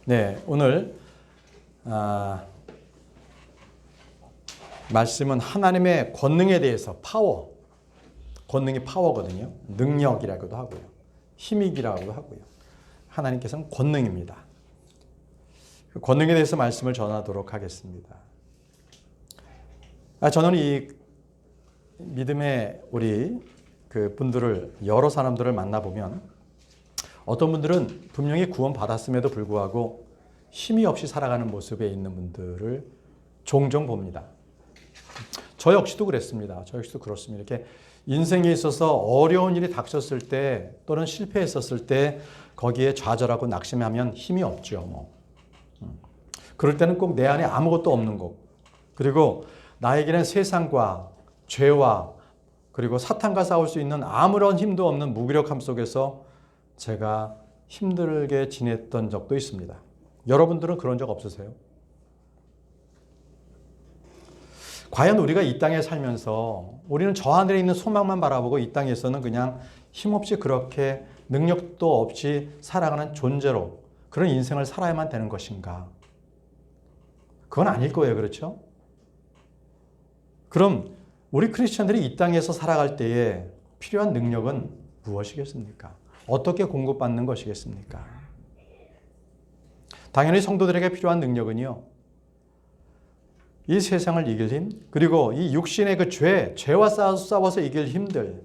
네, 오늘 말씀은 하나님의 권능에 대해서 권능이 파워거든요. 능력이라고도 하고요. 힘이기라고도 하고요. 하나님께서는 권능입니다. 그 권능에 대해서 말씀을 전하도록 하겠습니다. 저는 이 믿음의 우리 그 분들을, 여러 사람들을 만나보면 어떤 분들은 분명히 구원 받았음에도 불구하고 힘이 없이 살아가는 모습에 있는 분들을 종종 봅니다. 저 역시도 그랬습니다. 저 역시도 그렇습니다. 이렇게 인생에 있어서 어려운 일이 닥쳤을 때 또는 실패했었을 때 거기에 좌절하고 낙심하면 힘이 없죠. 그럴 때는 꼭 내 안에 아무것도 없는 것. 그리고 나에게는 세상과 죄와 그리고 사탄과 싸울 수 있는 아무런 힘도 없는 무기력함 속에서 제가 힘들게 지냈던 적도 있습니다. 여러분들은 그런 적 없으세요? 과연 우리가 이 땅에 살면서 우리는 저 하늘에 있는 소망만 바라보고 이 땅에서는 그냥 힘없이 그렇게 능력도 없이 살아가는 존재로 그런 인생을 살아야만 되는 것인가? 그건 아닐 거예요. 그렇죠? 그럼 우리 크리스천들이 이 땅에서 살아갈 때에 필요한 능력은 무엇이겠습니까? 어떻게 공급받는 것이겠습니까? 당연히 성도들에게 필요한 능력은요, 이 세상을 이길 힘, 그리고 이 육신의 그 죄와 싸워서 이길 힘들,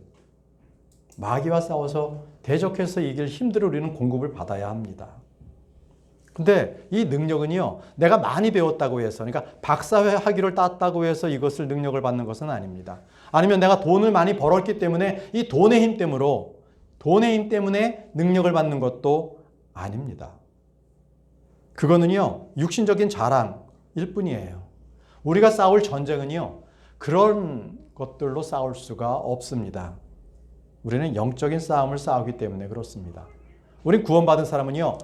마귀와 싸워서 대적해서 이길 힘들을 우리는 공급을 받아야 합니다. 근데 이 능력은요, 내가 많이 배웠다고 해서, 그러니까 박사 학위를 땄다고 해서 이것을 능력을 받는 것은 아닙니다. 아니면 내가 돈을 많이 벌었기 때문에 이 돈의 힘 때문에 능력을 받는 것도 아닙니다. 그거는요, 육신적인 자랑일 뿐이에요. 우리가 싸울 전쟁은요, 그런 것들로 싸울 수가 없습니다. 우리는 영적인 싸움을 싸우기 때문에 그렇습니다. 우리 구원받은 사람은요,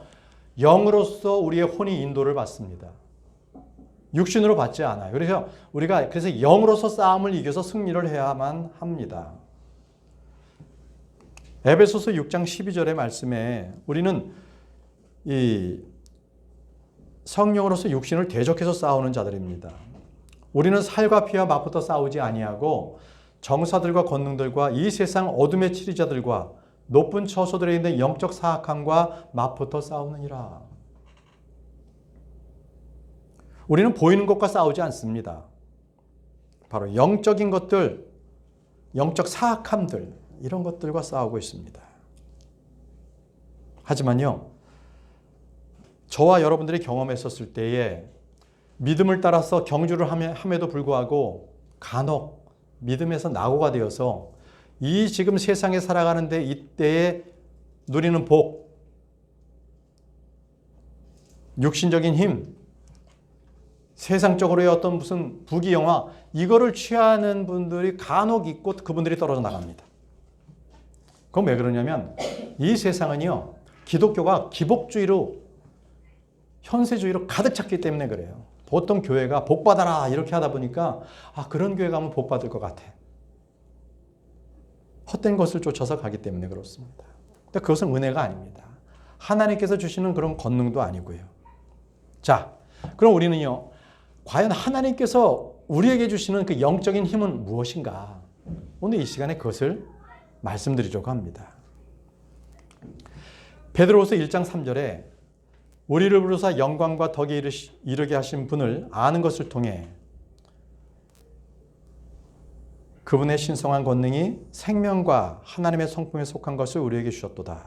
영으로서 우리의 혼이 인도를 받습니다. 육신으로 받지 않아요. 그래서 우리가 영으로서 싸움을 이겨서 승리를 해야만 합니다. 에베소서 6장 12절의 말씀에 우리는 이 성령으로서 육신을 대적해서 싸우는 자들입니다. 우리는 살과 피와 맞붙어 싸우지 아니하고 정사들과 권능들과 이 세상 어둠의 치리자들과 높은 처소들에 있는 영적 사악함과 맞붙어 싸우느니라. 우리는 보이는 것과 싸우지 않습니다. 바로 영적인 것들, 영적 사악함들, 이런 것들과 싸우고 있습니다. 하지만요, 저와 여러분들이 경험했었을 때에 믿음을 따라서 경주를 함에도 불구하고 간혹 믿음에서 낙오가 되어서 이 지금 세상에 살아가는데 이때에 누리는 복, 육신적인 힘, 세상적으로의 어떤 무슨 부귀영화, 이거를 취하는 분들이 간혹 있고 그분들이 떨어져 나갑니다. 그건 왜 그러냐면 이 세상은요, 기독교가 기복주의로, 현세주의로 가득 찼기 때문에 그래요. 보통 교회가 복 받아라 이렇게 하다 보니까 그런 교회 가면 복 받을 것 같아. 헛된 것을 쫓아서 가기 때문에 그렇습니다. 근데 그것은 은혜가 아닙니다. 하나님께서 주시는 그런 권능도 아니고요. 자, 그럼 우리는요, 과연 하나님께서 우리에게 주시는 그 영적인 힘은 무엇인가? 오늘 이 시간에 그것을 말씀드리려고 합니다. 베드로후서 1장 3절에 우리를 부르사 영광과 덕에 이르게 하신 분을 아는 것을 통해 그분의 신성한 권능이 생명과 하나님의 성품에 속한 것을 우리에게 주셨도다.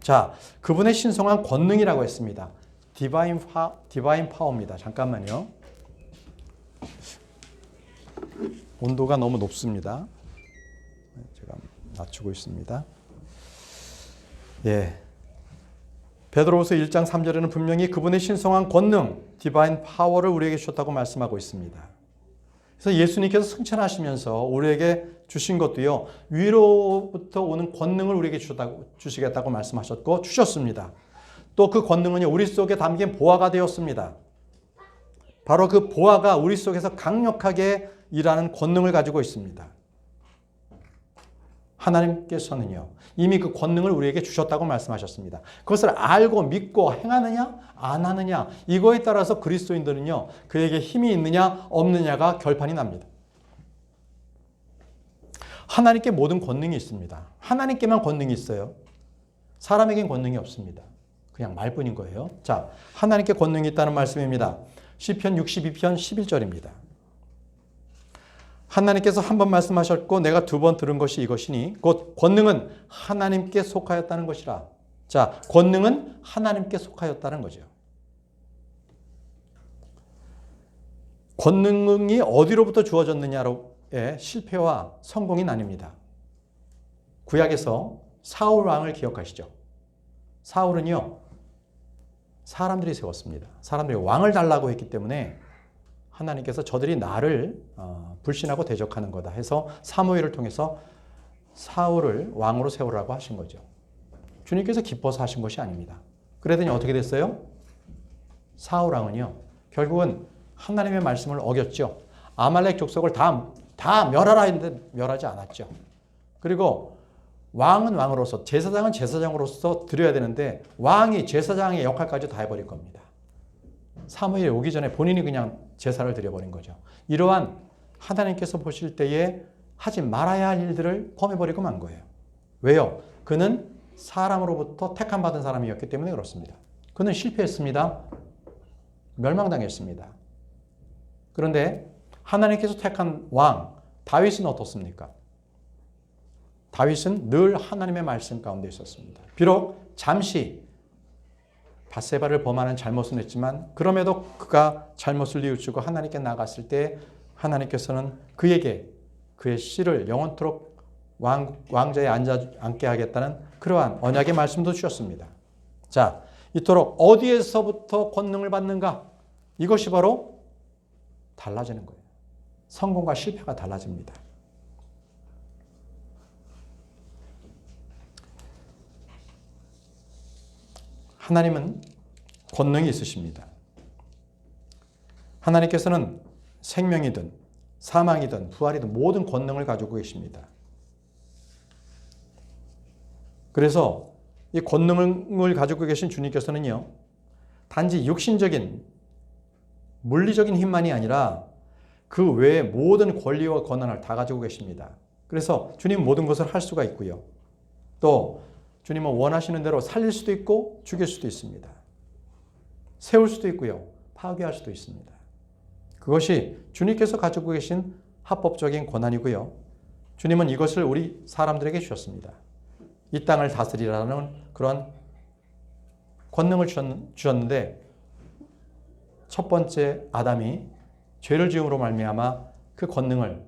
자, 그분의 신성한 권능이라고 했습니다. 디바인 파워입니다. 잠깐만요. 온도가 너무 높습니다. 제가 낮추고 있습니다. 예. 베드로후서 1장 3절에는 분명히 그분의 신성한 권능, 디바인 파워를 우리에게 주셨다고 말씀하고 있습니다. 그래서 예수님께서 승천하시면서 우리에게 주신 것도요, 위로부터 오는 권능을 우리에게 주시겠다고 말씀하셨고 주셨습니다. 또 그 권능은요, 우리 속에 담긴 보화가 되었습니다. 바로 그 보화가 우리 속에서 강력하게 일하는 권능을 가지고 있습니다. 하나님께서는요, 이미 그 권능을 우리에게 주셨다고 말씀하셨습니다. 그것을 알고 믿고 행하느냐, 안 하느냐, 이거에 따라서 그리스도인들은요, 그에게 힘이 있느냐, 없느냐가 결판이 납니다. 하나님께 모든 권능이 있습니다. 하나님께만 권능이 있어요. 사람에겐 권능이 없습니다. 그냥 말뿐인 거예요. 자, 하나님께 권능이 있다는 말씀입니다. 시편 62편 11절입니다. 하나님께서 한 번 말씀하셨고 내가 두 번 들은 것이 이것이니 곧 권능은 하나님께 속하였다는 것이라. 자, 권능은 하나님께 속하였다는 거죠. 권능이 어디로부터 주어졌느냐로의 실패와 성공이 나뉩니다. 구약에서 사울 왕을 기억하시죠? 사울은요, 사람들이 세웠습니다. 사람들이 왕을 달라고 했기 때문에 하나님께서 저들이 나를 불신하고 대적하는 거다 해서 사무엘을 통해서 사울을 왕으로 세우라고 하신 거죠. 주님께서 기뻐서 하신 것이 아닙니다. 그러더니 어떻게 됐어요? 사울 왕은요, 결국은 하나님의 말씀을 어겼죠. 아말렉 족속을 다 멸하라 했는데 멸하지 않았죠. 그리고 왕은 왕으로서, 제사장은 제사장으로서 드려야 되는데 왕이 제사장의 역할까지 다 해버릴 겁니다. 사무엘이 오기 전에 본인이 그냥 제사를 드려버린 거죠. 이러한 하나님께서 보실 때에 하지 말아야 할 일들을 범해버리고 만 거예요. 왜요? 그는 사람으로부터 택함받은 사람이었기 때문에 그렇습니다. 그는 실패했습니다. 멸망당했습니다. 그런데 하나님께서 택한 왕 다윗은 어떻습니까? 다윗은 늘 하나님의 말씀 가운데 있었습니다. 비록 잠시 밧세바를 범하는 잘못은 했지만 그럼에도 그가 잘못을 뉘우치고 하나님께 나갔을 때 하나님께서는 그에게 그의 씨를 영원토록 왕자에 앉게 하겠다는 그러한 언약의 말씀도 주셨습니다. 자, 이토록 어디에서부터 권능을 받는가? 이것이 바로 달라지는 거예요. 성공과 실패가 달라집니다. 하나님은 권능이 있으십니다. 하나님께서는 생명이든 사망이든 부활이든 모든 권능을 가지고 계십니다. 그래서 이 권능을 가지고 계신 주님께서는요, 단지 육신적인 물리적인 힘만이 아니라 그 외의 모든 권리와 권한을 다 가지고 계십니다. 그래서 주님은 모든 것을 할 수가 있고요. 또 주님은 원하시는 대로 살릴 수도 있고 죽일 수도 있습니다. 세울 수도 있고요. 파괴할 수도 있습니다. 그것이 주님께서 가지고 계신 합법적인 권한이고요. 주님은 이것을 우리 사람들에게 주셨습니다. 이 땅을 다스리라는 그런 권능을 주셨는데 첫 번째 아담이 죄를 지음으로 말미암아 그 권능을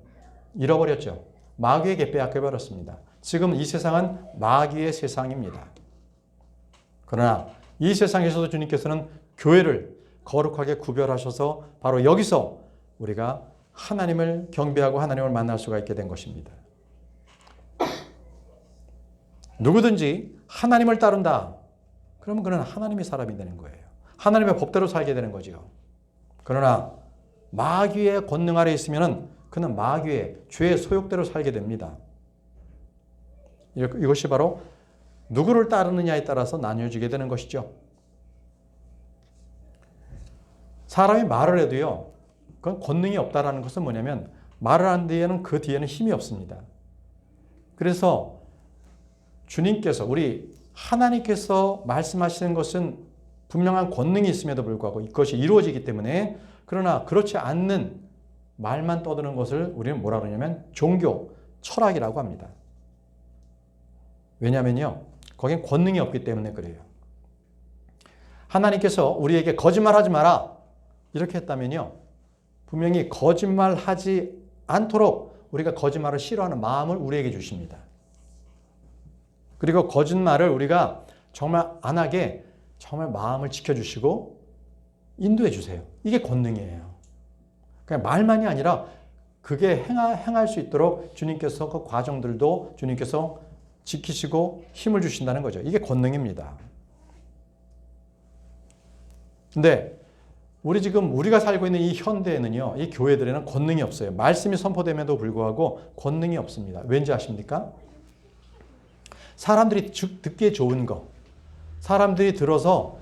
잃어버렸죠. 마귀에게 빼앗겨버렸습니다. 지금 이 세상은 마귀의 세상입니다. 그러나 이 세상에서도 주님께서는 교회를 거룩하게 구별하셔서 바로 여기서 우리가 하나님을 경배하고 하나님을 만날 수가 있게 된 것입니다. 누구든지 하나님을 따른다. 그러면 그는 하나님의 사람이 되는 거예요. 하나님의 법대로 살게 되는 거죠. 그러나 마귀의 권능 아래 있으면 그는 마귀의 죄의 소욕대로 살게 됩니다. 이것이 바로 누구를 따르느냐에 따라서 나뉘어지게 되는 것이죠. 사람이 말을 해도요, 그건 권능이 없다라는 것은 뭐냐면 말을 한 뒤에는 그 뒤에는 힘이 없습니다. 그래서 주님께서 우리 하나님께서 말씀하시는 것은 분명한 권능이 있음에도 불구하고 이것이 이루어지기 때문에 그러나 그렇지 않는 말만 떠드는 것을 우리는 뭐라 그러냐면 종교, 철학이라고 합니다. 왜냐하면요, 거긴 권능이 없기 때문에 그래요. 하나님께서 우리에게 거짓말하지 마라 이렇게 했다면요, 분명히 거짓말하지 않도록 우리가 거짓말을 싫어하는 마음을 우리에게 주십니다. 그리고 거짓말을 우리가 정말 안 하게 정말 마음을 지켜주시고 인도해 주세요. 이게 권능이에요. 그냥 말만이 아니라 그게 행할 수 있도록 주님께서 그 과정들도 주님께서 지키시고 힘을 주신다는 거죠. 이게 권능입니다. 근데 우리가 살고 있는 이 현대에는요, 이 교회들에는 권능이 없어요. 말씀이 선포됨에도 불구하고 권능이 없습니다. 왠지 아십니까? 사람들이 듣기에 좋은 거, 사람들이 들어서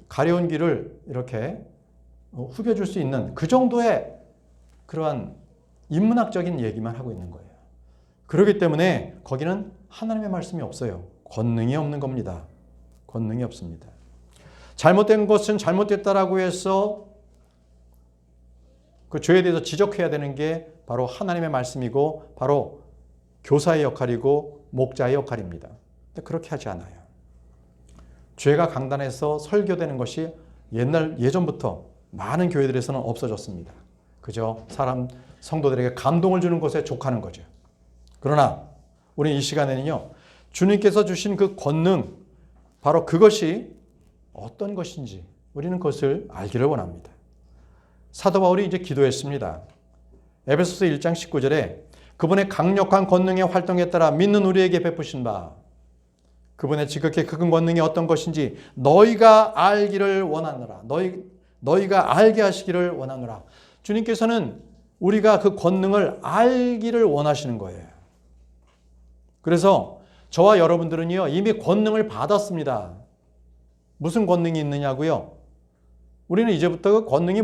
가려운 귀를 이렇게 후벼줄 수 있는 그 정도의 그러한 인문학적인 얘기만 하고 있는 거예요. 그렇기 때문에 거기는 하나님의 말씀이 없어요. 권능이 없는 겁니다. 권능이 없습니다. 잘못된 것은 잘못됐다라고 해서 그 죄에 대해서 지적해야 되는 게 바로 하나님의 말씀이고 바로 교사의 역할이고 목자의 역할입니다. 근데 그렇게 하지 않아요. 죄가 강단에서 설교되는 것이 예전부터 많은 교회들에서는 없어졌습니다. 그저 성도들에게 감동을 주는 것에 족하는 거죠. 그러나 우리는 이 시간에는요, 주님께서 주신 그 권능, 바로 그것이 어떤 것인지 우리는 그것을 알기를 원합니다. 사도 바울이 이제 기도했습니다. 에베소서 1장 19절에 그분의 강력한 권능의 활동에 따라 믿는 우리에게 베푸신 바, 그분의 지극히 큰 권능이 어떤 것인지 너희가 알기를 원하노라. 너희가 알게 하시기를 원하노라. 주님께서는 우리가 그 권능을 알기를 원하시는 거예요. 그래서 저와 여러분들은요, 이미 권능을 받았습니다. 무슨 권능이 있느냐고요? 우리는 이제부터 그 권능이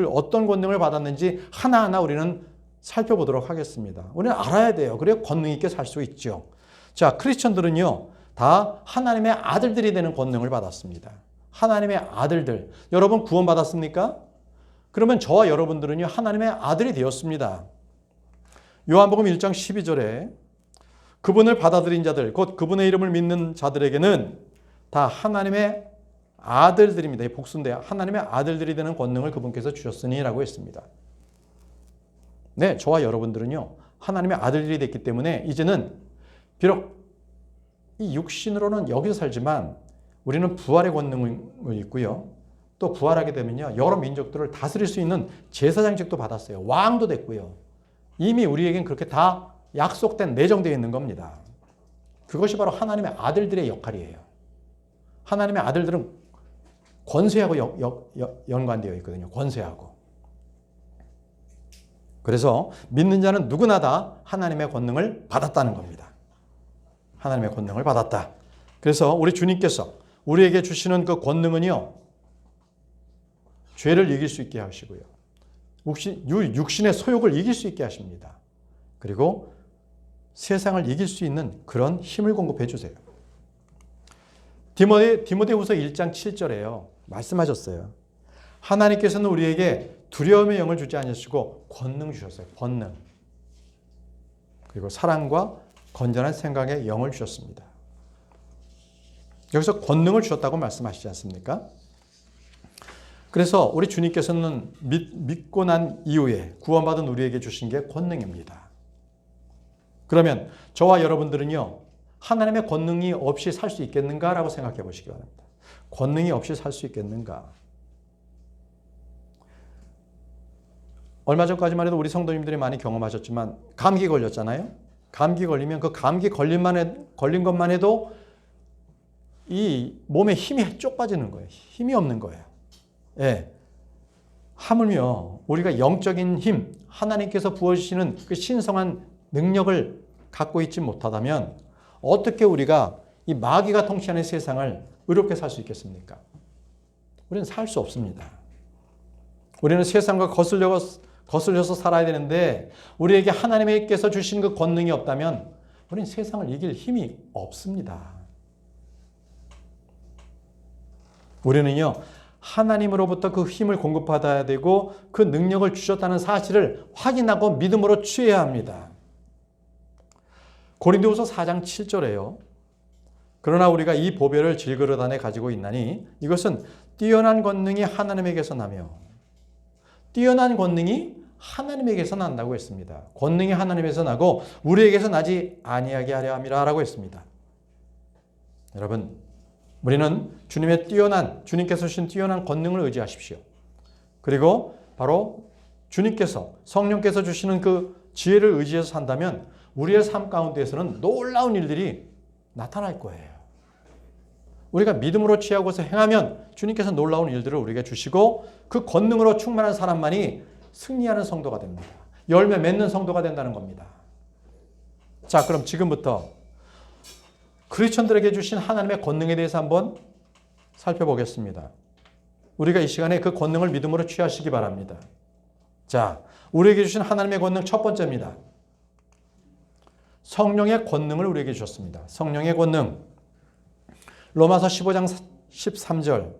어떤 권능을 받았는지 하나하나 우리는 살펴보도록 하겠습니다. 우리는 알아야 돼요. 그래야 권능 있게 살 수 있죠. 자, 크리스천들은요, 다 하나님의 아들들이 되는 권능을 받았습니다. 하나님의 아들들. 여러분 구원받았습니까? 그러면 저와 여러분들은요, 하나님의 아들이 되었습니다. 요한복음 1장 12절에 그분을 받아들인 자들, 곧 그분의 이름을 믿는 자들에게는 다 하나님의 아들들입니다. 이 복수인데 하나님의 아들들이 되는 권능을 그분께서 주셨으니 라고 했습니다. 네, 저와 여러분들은요, 하나님의 아들들이 됐기 때문에 이제는 비록 이 육신으로는 여기서 살지만 우리는 부활의 권능을 있고요. 또 부활하게 되면요, 여러 민족들을 다스릴 수 있는 제사장직도 받았어요. 왕도 됐고요. 이미 우리에겐 그렇게 다 약속된, 내정되어 있는 겁니다. 그것이 바로 하나님의 아들들의 역할이에요. 하나님의 아들들은 권세하고 연관되어 있거든요. 권세하고. 그래서 믿는 자는 누구나 다 하나님의 권능을 받았다는 겁니다. 하나님의 권능을 받았다. 그래서 우리 주님께서 우리에게 주시는 그 권능은요, 죄를 이길 수 있게 하시고요, 육신의 소욕을 이길 수 있게 하십니다. 그리고 세상을 이길 수 있는 그런 힘을 공급해 주세요. 디모데후서 1장 7절에요. 말씀하셨어요. 하나님께서는 우리에게 두려움의 영을 주지 않으시고 권능 주셨어요. 권능. 그리고 사랑과 건전한 생각의 영을 주셨습니다. 여기서 권능을 주셨다고 말씀하시지 않습니까? 그래서 우리 주님께서는 믿고 난 이후에 구원받은 우리에게 주신 게 권능입니다. 그러면 저와 여러분들은요, 하나님의 권능이 없이 살 수 있겠는가라고 생각해 보시기 바랍니다. 권능이 없이 살 수 있겠는가? 얼마 전까지만 해도 우리 성도님들이 많이 경험하셨지만 감기 걸렸잖아요. 감기 걸리면 그 감기 걸린 것만 해도 이 몸에 힘이 쪽 빠지는 거예요. 힘이 없는 거예요. 예. 하물며 우리가 영적인 힘, 하나님께서 부어주시는 그 신성한 능력을 갖고 있지 못하다면 어떻게 우리가 이 마귀가 통치하는 세상을 의롭게 살 수 있겠습니까? 우리는 살 수 없습니다. 우리는 세상과 거슬려서 살아야 되는데 우리에게 하나님께서 주신 그 권능이 없다면 우리는 세상을 이길 힘이 없습니다. 우리는요, 하나님으로부터 그 힘을 공급받아야 되고 그 능력을 주셨다는 사실을 확인하고 믿음으로 취해야 합니다. 고린도후서 4장 7절에요. 그러나 우리가 이 보배를 질그릇 안에 가지고 있나니 이것은 뛰어난 권능이 하나님에게서 나며, 뛰어난 권능이 하나님에게서 난다고 했습니다. 권능이 하나님에서 나고 우리에게서 나지 아니하게 하려 함이라라고 했습니다. 여러분, 우리는 주님께서 주신 뛰어난 권능을 의지하십시오. 그리고 바로 주님께서, 성령께서 주시는 그 지혜를 의지해서 산다면 우리의 삶 가운데에서는 놀라운 일들이 나타날 거예요. 우리가 믿음으로 취하고서 행하면 주님께서 놀라운 일들을 우리에게 주시고 그 권능으로 충만한 사람만이 승리하는 성도가 됩니다. 열매 맺는 성도가 된다는 겁니다. 자, 그럼 지금부터 크리스천들에게 주신 하나님의 권능에 대해서 한번 살펴보겠습니다. 우리가 이 시간에 그 권능을 믿음으로 취하시기 바랍니다. 자, 우리에게 주신 하나님의 권능 첫 번째입니다. 성령의 권능을 우리에게 주셨습니다. 성령의 권능. 로마서 15장 13절.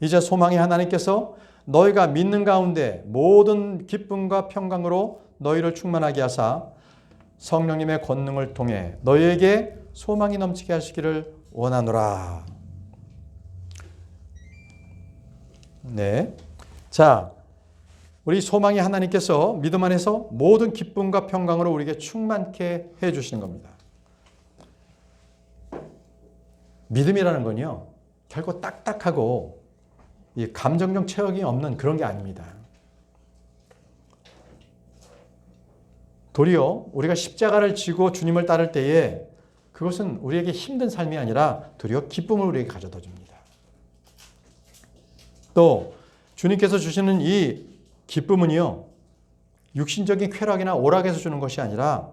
이제 소망의 하나님께서 너희가 믿는 가운데 모든 기쁨과 평강으로 너희를 충만하게 하사 성령님의 권능을 통해 너희에게 소망이 넘치게 하시기를 원하노라. 네. 자, 우리 소망의 하나님께서 믿음 안에서 모든 기쁨과 평강으로 우리에게 충만케 해 주시는 겁니다. 믿음이라는 건요, 결코 딱딱하고 이 감정적 체험이 없는 그런 게 아닙니다. 도리어 우리가 십자가를 지고 주님을 따를 때에 그것은 우리에게 힘든 삶이 아니라 도리어 기쁨을 우리에게 가져다 줍니다. 또 주님께서 주시는 이 기쁨은요, 육신적인 쾌락이나 오락에서 주는 것이 아니라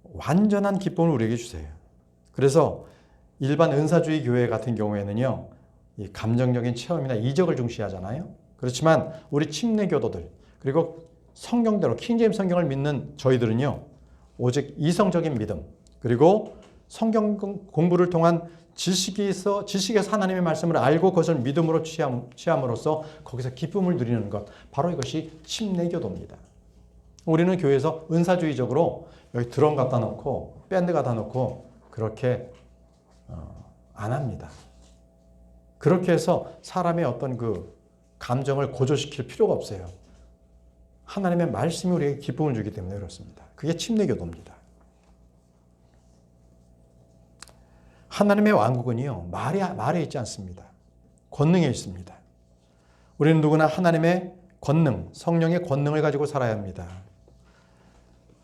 완전한 기쁨을 우리에게 주세요. 그래서 일반 은사주의 교회 같은 경우에는요, 이 감정적인 체험이나 이적을 중시하잖아요. 그렇지만 우리 침례교도들 그리고 성경대로 킹제임스 성경을 믿는 저희들은요, 오직 이성적인 믿음 그리고 성경 공부를 통한 지식에서 하나님의 말씀을 알고 그것을 믿음으로 취함으로써 거기서 기쁨을 누리는 것, 바로 이것이 침례교도입니다. 우리는 교회에서 은사주의적으로 여기 드럼 갖다 놓고 밴드 갖다 놓고 그렇게 안 합니다. 그렇게 해서 사람의 어떤 그 감정을 고조시킬 필요가 없어요. 하나님의 말씀이 우리에게 기쁨을 주기 때문에 그렇습니다. 그게 침례교도입니다. 하나님의 왕국은요, 말에 있지 않습니다. 권능에 있습니다. 우리는 누구나 하나님의 권능, 성령의 권능을 가지고 살아야 합니다.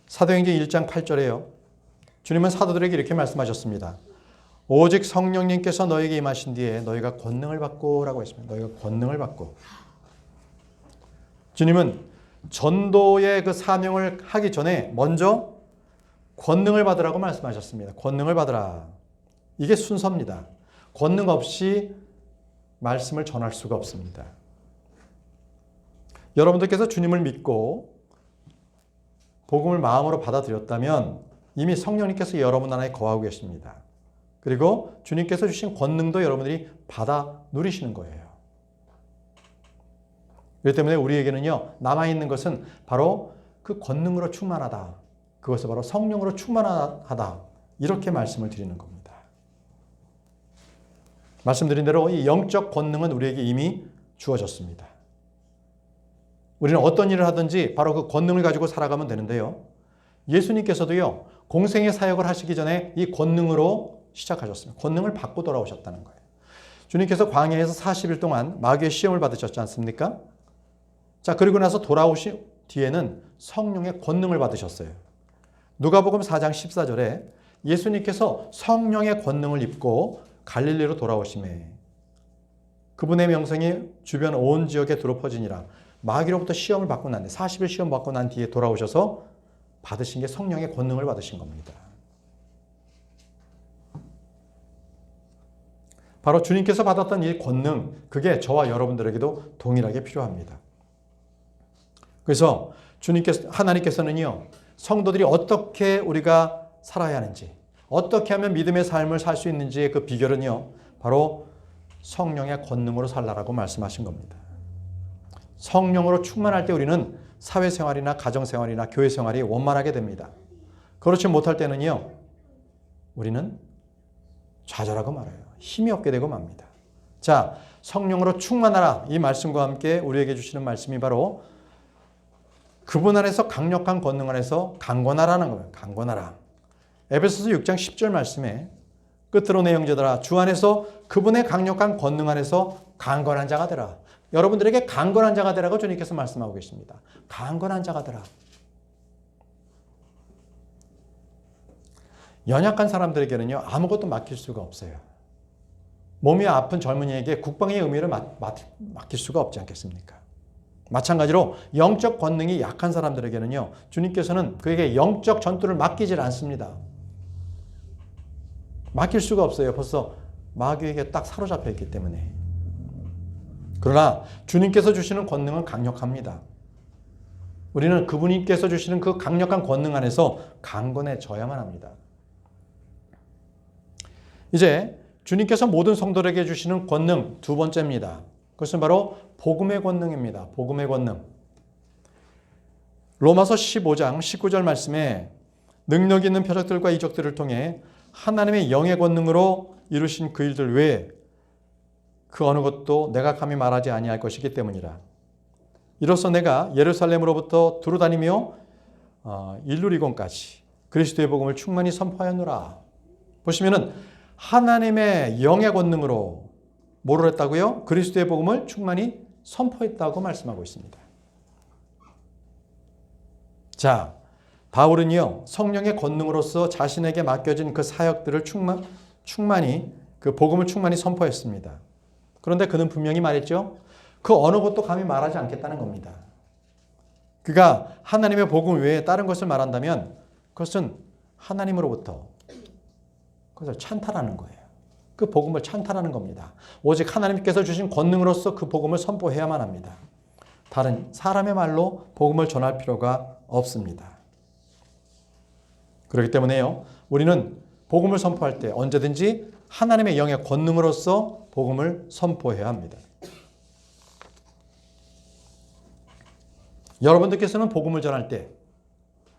사도행전 1장 8절에요. 주님은 사도들에게 이렇게 말씀하셨습니다. 오직 성령님께서 너에게 임하신 뒤에 너희가 권능을 받고 라고 했습니다. 너희가 권능을 받고. 주님은 전도의 그 사명을 하기 전에 먼저 권능을 받으라고 말씀하셨습니다. 권능을 받으라. 이게 순서입니다. 권능 없이 말씀을 전할 수가 없습니다. 여러분들께서 주님을 믿고 복음을 마음으로 받아들였다면 이미 성령님께서 여러분 안에 거하고 계십니다. 그리고 주님께서 주신 권능도 여러분들이 받아 누리시는 거예요. 그렇기 때문에 우리에게는요, 남아있는 것은 바로 그 권능으로 충만하다. 그것을 바로 성령으로 충만하다. 이렇게 말씀을 드리는 겁니다. 말씀드린 대로 이 영적 권능은 우리에게 이미 주어졌습니다. 우리는 어떤 일을 하든지 바로 그 권능을 가지고 살아가면 되는데요. 예수님께서도요, 공생의 사역을 하시기 전에 이 권능으로 시작하셨습니다. 권능을 받고 돌아오셨다는 거예요. 주님께서 광야에서 40일 동안 마귀의 시험을 받으셨지 않습니까? 자, 그리고 나서 돌아오신 뒤에는 성령의 권능을 받으셨어요. 누가복음 4장 14절에 예수님께서 성령의 권능을 입고 갈릴리로 돌아오심에 그분의 명성이 주변 온 지역에 두루 퍼지니라. 마귀로부터 시험을 받고 난 뒤, 40일 시험 받고 난 뒤에 돌아오셔서 받으신 게 성령의 권능을 받으신 겁니다. 바로 주님께서 받았던 이 권능, 그게 저와 여러분들에게도 동일하게 필요합니다. 그래서 하나님께서는요, 성도들이 어떻게 우리가 살아야 하는지, 어떻게 하면 믿음의 삶을 살 수 있는지의 그 비결은요, 바로 성령의 권능으로 살라라고 말씀하신 겁니다. 성령으로 충만할 때 우리는 사회생활이나 가정생활이나 교회생활이 원만하게 됩니다. 그렇지 못할 때는요, 우리는 좌절하고 말아요. 힘이 없게 되고 맙니다. 자, 성령으로 충만하라. 이 말씀과 함께 우리에게 주시는 말씀이 바로 그분 안에서 강력한 권능 안에서 강건하라는 거예요. 강건하라. 에베소서 6장 10절 말씀에 끝으로 내 형제들아 주 안에서 그분의 강력한 권능 안에서 강건한 자가 되라. 여러분들에게 강건한 자가 되라고 주님께서 말씀하고 계십니다. 강건한 자가 되라. 연약한 사람들에게는요, 아무것도 맡길 수가 없어요. 몸이 아픈 젊은이에게 국방의 의미를 맡길 수가 없지 않겠습니까? 마찬가지로 영적 권능이 약한 사람들에게는요, 주님께서는 그에게 영적 전투를 맡기질 않습니다. 맡길 수가 없어요. 벌써 마귀에게 딱 사로잡혀 있기 때문에. 그러나 주님께서 주시는 권능은 강력합니다. 우리는 그분께서 주시는 그 강력한 권능 안에서 강건해져야만 합니다. 이제 주님께서 모든 성도들에게 주시는 권능 두 번째입니다. 그것은 바로 복음의 권능입니다. 복음의 권능. 로마서 15장 19절 말씀에 능력 있는 표적들과 이적들을 통해 하나님의 영의 권능으로 이루신 그 일들 외에 그 어느 것도 내가 감히 말하지 아니할 것이기 때문이라. 이로써 내가 예루살렘으로부터 두루다니며 일루리곤까지 그리스도의 복음을 충만히 선포하였노라. 보시면은 하나님의 영의 권능으로 뭐를 했다고요? 그리스도의 복음을 충만히 선포했다고 말씀하고 있습니다. 자, 바울은요, 성령의 권능으로서 자신에게 맡겨진 그 사역들을 충만히 그 복음을 충만히 선포했습니다. 그런데 그는 분명히 말했죠. 그 어느 것도 감히 말하지 않겠다는 겁니다. 그가 하나님의 복음 외에 다른 것을 말한다면 그것은 하나님으로부터 그것을 찬탈하는 거예요. 그 복음을 찬탈하는 겁니다. 오직 하나님께서 주신 권능으로서 그 복음을 선포해야만 합니다. 다른 사람의 말로 복음을 전할 필요가 없습니다. 그렇기 때문에요, 우리는 복음을 선포할 때 언제든지 하나님의 영의 권능으로서 복음을 선포해야 합니다. 여러분들께서는 복음을 전할 때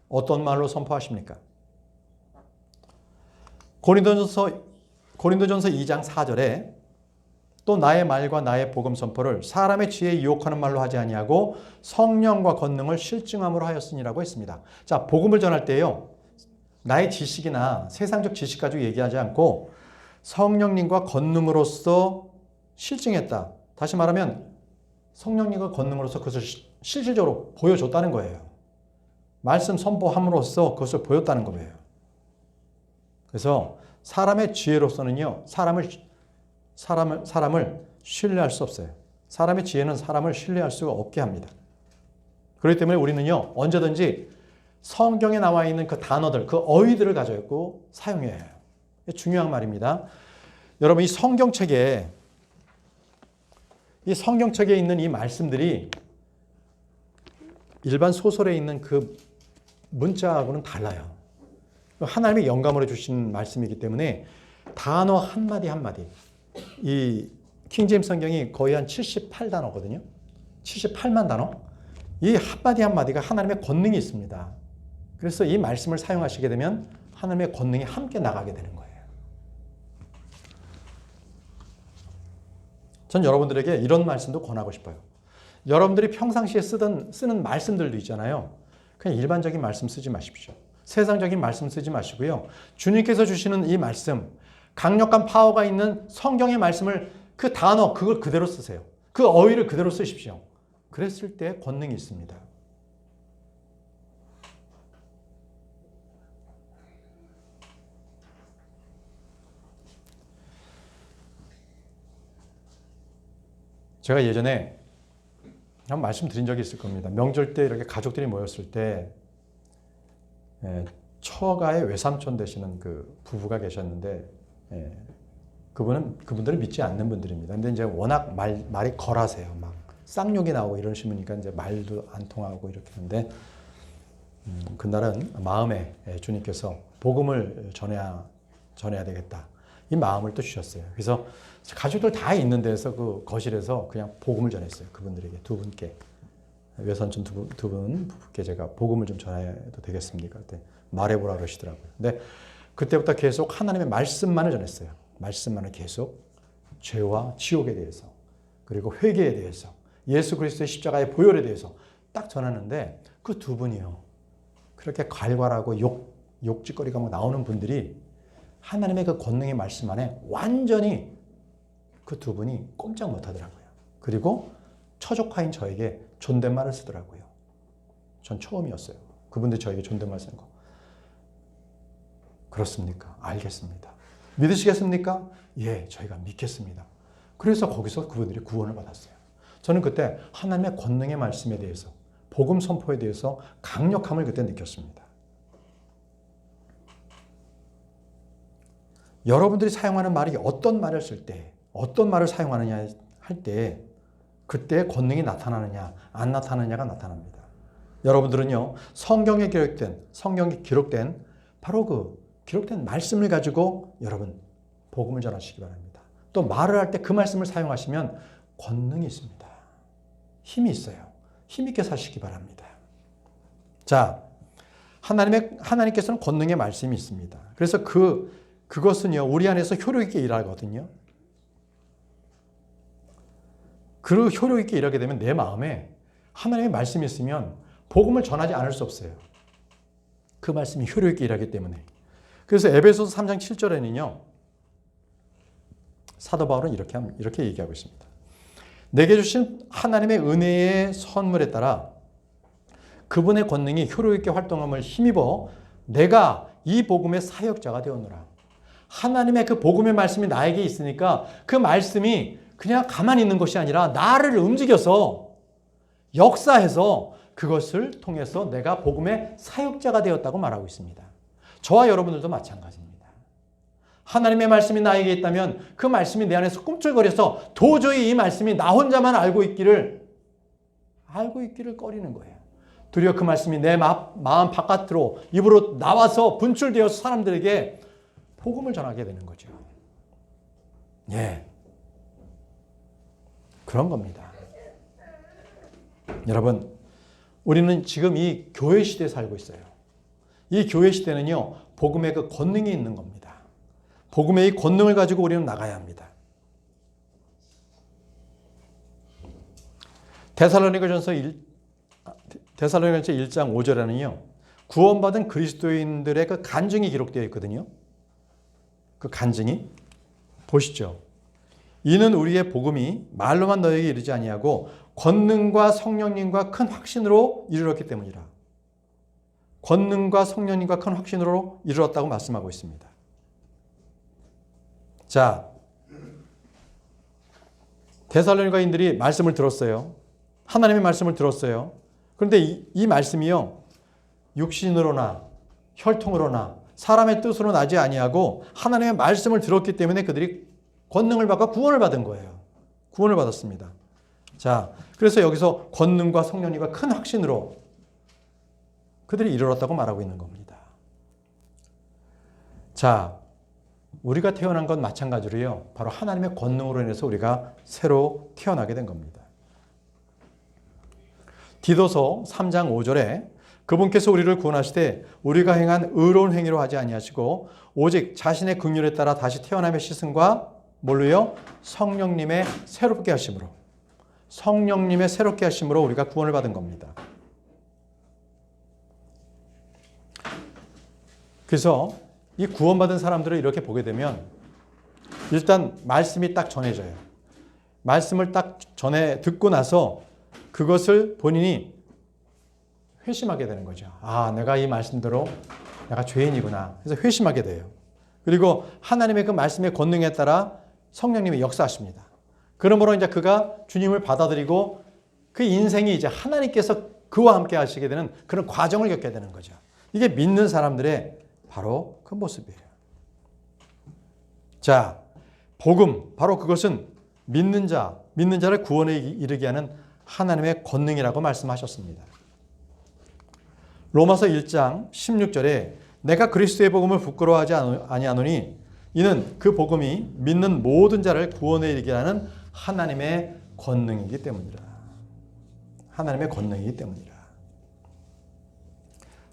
어떤 말로 선포하십니까? 고린도전서 2장 4절에 또 나의 말과 나의 복음 선포를 사람의 지혜에 유혹하는 말로 하지 아니하고 성령과 권능을 실증함으로 하였으니라고 했습니다. 자, 복음을 전할 때요, 나의 지식이나 세상적 지식 가지고 얘기하지 않고 성령님과 권능으로서 실증했다. 다시 말하면 성령님과 권능으로서 그것을 실질적으로 보여줬다는 거예요. 말씀 선포함으로써 그것을 보였다는 거예요. 그래서 사람의 지혜로서는요, 사람을 신뢰할 수 없어요. 사람의 지혜는 사람을 신뢰할 수가 없게 합니다. 그렇기 때문에 우리는요, 언제든지 성경에 나와 있는 그 단어들, 그 어휘들을 가지고 사용해야 해요. 중요한 말입니다. 여러분, 이 성경책에 있는 이 말씀들이 일반 소설에 있는 그 문자하고는 달라요. 하나님의 영감으로 주신 말씀이기 때문에 단어 한마디 한마디, 이 킹제임스 성경이 거의 한 78단어거든요. 78만 단어. 이 한마디 한마디가 하나님의 권능이 있습니다. 그래서 이 말씀을 사용하시게 되면 하나님의 권능이 함께 나가게 되는 거예요. 전 여러분들에게 이런 말씀도 권하고 싶어요. 여러분들이 평상시에 쓰는 말씀들도 있잖아요. 그냥 일반적인 말씀 쓰지 마십시오. 세상적인 말씀 쓰지 마시고요. 주님께서 주시는 이 말씀, 강력한 파워가 있는 성경의 말씀을 그 단어, 그걸 그대로 쓰세요. 그 어휘를 그대로 쓰십시오. 그랬을 때 권능이 있습니다. 제가 예전에 한 말씀드린 적이 있을 겁니다. 명절 때 이렇게 가족들이 모였을 때 처가의 외삼촌 되시는 그 부부가 계셨는데 그분들은 믿지 않는 분들입니다. 근데 이제 워낙 말이 거라세요. 막 쌍욕이 나오고 이러시니까 이제 말도 안 통하고 이렇게 하는데 그날은 마음에 주님께서 복음을 전해야 되겠다. 이 마음을 또 주셨어요. 그래서 가족들 다 있는 데서 그 거실에서 그냥 복음을 전했어요. 그분들에게 두 분께. 외삼촌 두 분 부부께 제가 복음을 좀 전해도 되겠습니까? 그때 말해보라 그러시더라고요. 근데 그때부터 계속 하나님의 말씀만을 전했어요. 말씀만을 계속 죄와 지옥에 대해서, 그리고 회개에 대해서, 예수 그리스도의 십자가의 보혈에 대해서 딱 전하는데 그 두 분이요, 그렇게 갈갈하고 욕짓거리가 막 나오는 분들이 하나님의 그 권능의 말씀 안에 완전히 그 두 분이 꼼짝 못하더라고요. 그리고 처족화인 저에게 존댓말을 쓰더라고요. 전 처음이었어요. 그분들 저에게 존댓말 쓰는 거. 그렇습니까? 알겠습니다. 믿으시겠습니까? 예, 저희가 믿겠습니다. 그래서 거기서 그분들이 구원을 받았어요. 저는 그때 하나님의 권능의 말씀에 대해서, 복음 선포에 대해서 강력함을 그때 느꼈습니다. 여러분들이 사용하는 말이 어떤 말을 쓸 때, 어떤 말을 사용하느냐 할 때, 그때 권능이 나타나느냐, 안 나타나느냐가 나타납니다. 여러분들은요, 성경에 기록된 바로 그 기록된 말씀을 가지고 여러분 복음을 전하시기 바랍니다. 또 말을 할 때 그 말씀을 사용하시면 권능이 있습니다. 힘이 있어요. 힘 있게 사시기 바랍니다. 자, 하나님께서는 권능의 말씀이 있습니다. 그래서 그것은요, 우리 안에서 효력 있게 일하거든요. 그 효력 있게 일하게 되면 내 마음에 하나님의 말씀이 있으면 복음을 전하지 않을 수 없어요. 그 말씀이 효력 있게 일하기 때문에. 그래서 에베소서 3장 7절에는요. 사도 바울은 이렇게 얘기하고 있습니다. 내게 주신 하나님의 은혜의 선물에 따라 그분의 권능이 효력 있게 활동함을 힘입어 내가 이 복음의 사역자가 되었노라. 하나님의 그 복음의 말씀이 나에게 있으니까 그 말씀이 그냥 가만히 있는 것이 아니라 나를 움직여서 역사해서 그것을 통해서 내가 복음의 사역자가 되었다고 말하고 있습니다. 저와 여러분들도 마찬가지입니다. 하나님의 말씀이 나에게 있다면 그 말씀이 내 안에서 꿈틀거려서 도저히 이 말씀이 나 혼자만 알고 있기를 꺼리는 거예요. 도리어 그 말씀이 내 마음 바깥으로 입으로 나와서 분출되어서 사람들에게 복음을 전하게 되는 거죠. 예. 그런 겁니다. 여러분, 우리는 지금 이 교회 시대에 살고 있어요. 이 교회 시대는요, 복음의 그 권능이 있는 겁니다. 복음의 이 권능을 가지고 우리는 나가야 합니다. 데살로니가전서 1장 5절에는요. 구원받은 그리스도인들의 그 간증이 기록되어 있거든요. 그 간증이 보시죠. 이는 우리의 복음이 말로만 너에게 이르지 아니하고 권능과 성령님과 큰 확신으로 이르렀기 때문이라. 권능과 성령님과 큰 확신으로 이르렀다고 말씀하고 있습니다. 자, 데살로니가인들이 말씀을 들었어요. 하나님의 말씀을 들었어요. 그런데 이 말씀이요, 육신으로나 혈통으로나 사람의 뜻으로 나지 아니하고 하나님의 말씀을 들었기 때문에 그들이 권능을 받고 구원을 받은 거예요. 구원을 받았습니다. 자, 그래서 여기서 권능과 성령님과 큰 확신으로 그들이 이르렀다고 말하고 있는 겁니다. 자, 우리가 태어난 건 마찬가지로요. 바로 하나님의 권능으로 인해서 우리가 새로 태어나게 된 겁니다. 디도서 3장 5절에 그분께서 우리를 구원하시되 우리가 행한 의로운 행위로 하지 아니하시고 오직 자신의 긍휼에 따라 다시 태어남의 시승과 뭘로요? 성령님의 새롭게 하심으로. 성령님의 새롭게 하심으로 우리가 구원을 받은 겁니다. 그래서 이 구원받은 사람들을 이렇게 보게 되면 일단 말씀이 딱 전해져요. 말씀을 딱 듣고 나서 그것을 본인이 회심하게 되는 거죠. 아, 내가 이 말씀대로 내가 죄인이구나. 그래서 회심하게 돼요. 그리고 하나님의 그 말씀의 권능에 따라 성령님이 역사하십니다. 그러므로 이제 그가 주님을 받아들이고 그 인생이 이제 하나님께서 그와 함께 하시게 되는 그런 과정을 겪게 되는 거죠. 이게 믿는 사람들의 바로 그 모습이에요. 자, 복음, 바로 그것은 믿는 자를 구원에 이르게 하는 하나님의 권능이라고 말씀하셨습니다. 로마서 1장 16절에 내가 그리스도의 복음을 부끄러워하지 아니하노니 이는 그 복음이 믿는 모든 자를 구원에 이르게 하는 하나님의 권능이기 때문이라. 하나님의 권능이기 때문이라.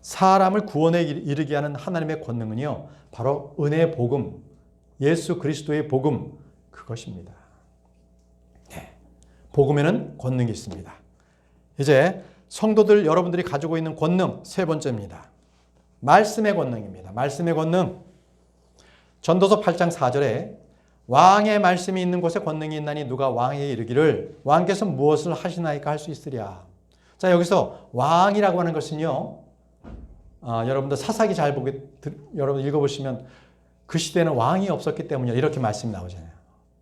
사람을 구원에 이르게 하는 하나님의 권능은요, 바로 은혜의 복음, 예수 그리스도의 복음, 그것입니다. 네. 복음에는 권능이 있습니다. 이제 성도들 여러분들이 가지고 있는 권능 세 번째입니다. 말씀의 권능입니다. 말씀의 권능. 전도서 8장 4절에 왕의 말씀이 있는 곳에 권능이 있나니 누가 왕에게 이르기를 왕께서 무엇을 하시나이까 할 수 있으랴. 자, 여기서 왕이라고 하는 것은요, 여러분들 사사기 여러분 읽어보시면 그 시대는 왕이 없었기 때문이라 이렇게 말씀이 나오잖아요.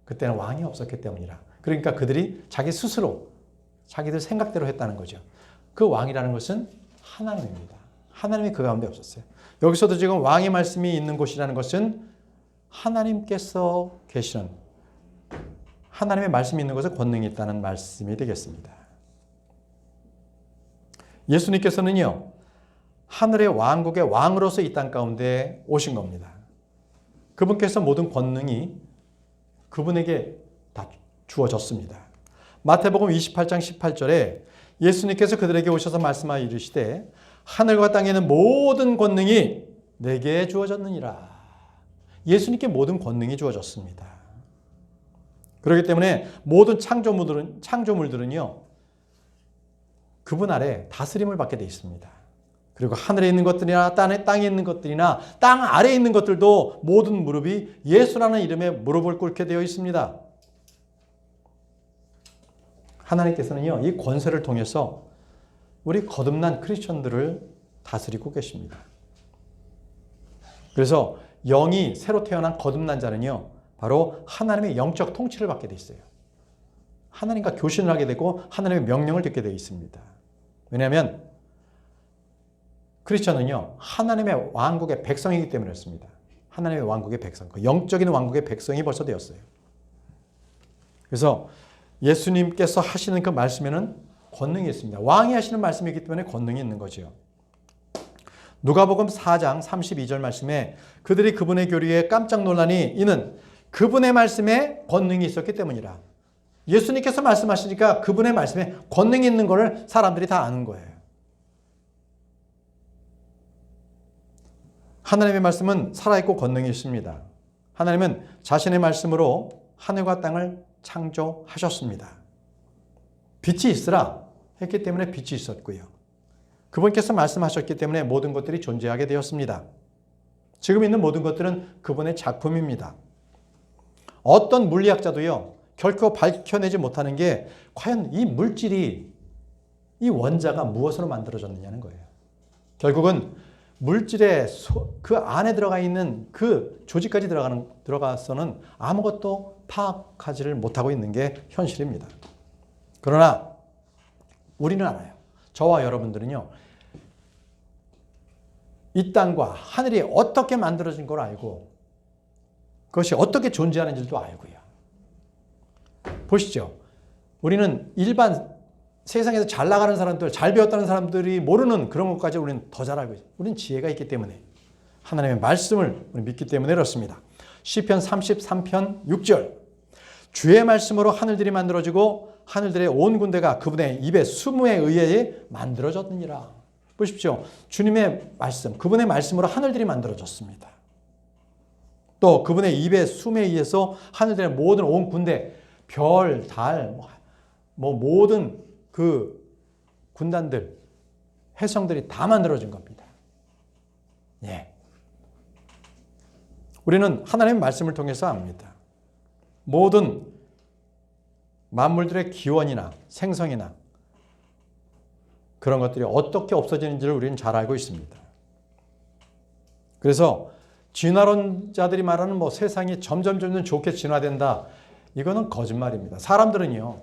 그때는 왕이 없었기 때문이라. 그러니까 그들이 자기 스스로 자기들 생각대로 했다는 거죠. 그 왕이라는 것은 하나님입니다. 하나님이 그 가운데 없었어요. 여기서도 지금 왕의 말씀이 있는 곳이라는 것은 하나님께서 계시는 하나님의 말씀이 있는 것에 권능이 있다는 말씀이 되겠습니다. 예수님께서는요, 하늘의 왕국의 왕으로서 이 땅 가운데 오신 겁니다. 그분께서 모든 권능이 그분에게 다 주어졌습니다. 마태복음 28장 18절에 예수님께서 그들에게 오셔서 말씀하여 이르시되 하늘과 땅에 있는 모든 권능이 내게 주어졌느니라. 예수님께 모든 권능이 주어졌습니다. 그렇기 때문에 모든 창조물들은요, 그분 아래 다스림을 받게 되어 있습니다. 그리고 하늘에 있는 것들이나 땅에 있는 것들이나 땅 아래에 있는 것들도 모든 무릎이 예수라는 이름에 무릎을 꿇게 되어 있습니다. 하나님께서는요, 이 권세를 통해서 우리 거듭난 크리스천들을 다스리고 계십니다. 그래서 영이 새로 태어난 거듭난 자는요, 바로 하나님의 영적 통치를 받게 되어 있어요. 하나님과 교신을 하게 되고 하나님의 명령을 듣게 되어 있습니다. 왜냐하면 크리스천은요, 하나님의 왕국의 백성이기 때문에 그렇습니다. 하나님의 왕국의 백성, 그 영적인 왕국의 백성이 벌써 되었어요. 그래서 예수님께서 하시는 그 말씀에는 권능이 있습니다. 왕이 하시는 말씀이기 때문에 권능이 있는 거죠. 누가복음 4장 32절 말씀에 그들이 그분의 교리에 깜짝 놀라니 이는 그분의 말씀에 권능이 있었기 때문이라. 예수님께서 말씀하시니까 그분의 말씀에 권능이 있는 것을 사람들이 다 아는 거예요. 하나님의 말씀은 살아있고 권능이 있습니다. 하나님은 자신의 말씀으로 하늘과 땅을 창조하셨습니다. 빛이 있으라 했기 때문에 빛이 있었고요. 그분께서 말씀하셨기 때문에 모든 것들이 존재하게 되었습니다. 지금 있는 모든 것들은 그분의 작품입니다. 어떤 물리학자도요, 결코 밝혀내지 못하는 게 과연 이 물질이, 이 원자가 무엇으로 만들어졌느냐는 거예요. 결국은 물질의 그 안에 들어가 있는 그 조직까지 들어가서는 아무것도 파악하지를 못하고 있는 게 현실입니다. 그러나 우리는 알아요. 저와 여러분들은요, 이 땅과 하늘이 어떻게 만들어진 걸 알고 그것이 어떻게 존재하는지도 알고요. 보시죠. 우리는 일반 세상에서 잘 나가는 사람들, 잘 배웠다는 사람들이 모르는 그런 것까지 우리는 더 잘 알고 있어요. 우리는 지혜가 있기 때문에, 하나님의 말씀을 믿기 때문에 그렇습니다. 시편 33편 6절 주의 말씀으로 하늘들이 만들어지고 하늘들의 온 군대가 그분의 입의 수무에 의해 만들어졌느니라. 보십시오. 주님의 말씀, 그분의 말씀으로 하늘들이 만들어졌습니다. 또 그분의 입의 숨에 의해서 하늘들의 모든 온 군대, 별, 달, 모든 그 군단들, 해성들이 다 만들어진 겁니다. 예. 우리는 하나님의 말씀을 통해서 압니다. 모든 만물들의 기원이나 생성이나 그런 것들이 어떻게 없어지는지를 우리는 잘 알고 있습니다. 그래서 진화론자들이 말하는 세상이 점점 좋게 진화된다. 이거는 거짓말입니다. 사람들은요,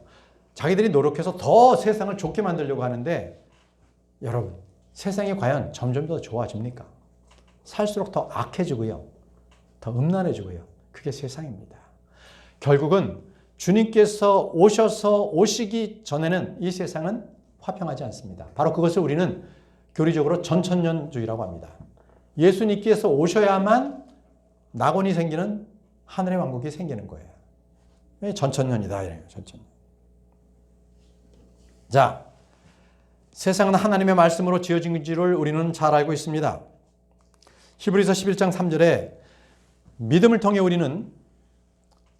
자기들이 노력해서 더 세상을 좋게 만들려고 하는데, 여러분, 세상이 과연 점점 더 좋아집니까? 살수록 더 악해지고요, 더 음란해지고요. 그게 세상입니다. 결국은 주님께서 오시기 전에는 이 세상은 화평하지 않습니다. 바로 그것을 우리는 교리적으로 전천년주의라고 합니다. 예수님께서 오셔야만 낙원이 생기는 하늘의 왕국이 생기는 거예요. 전천년이다. 이래요. 전천년. 자, 세상은 하나님의 말씀으로 지어진 줄을 우리는 잘 알고 있습니다. 히브리서 11장 3절에 믿음을 통해 우리는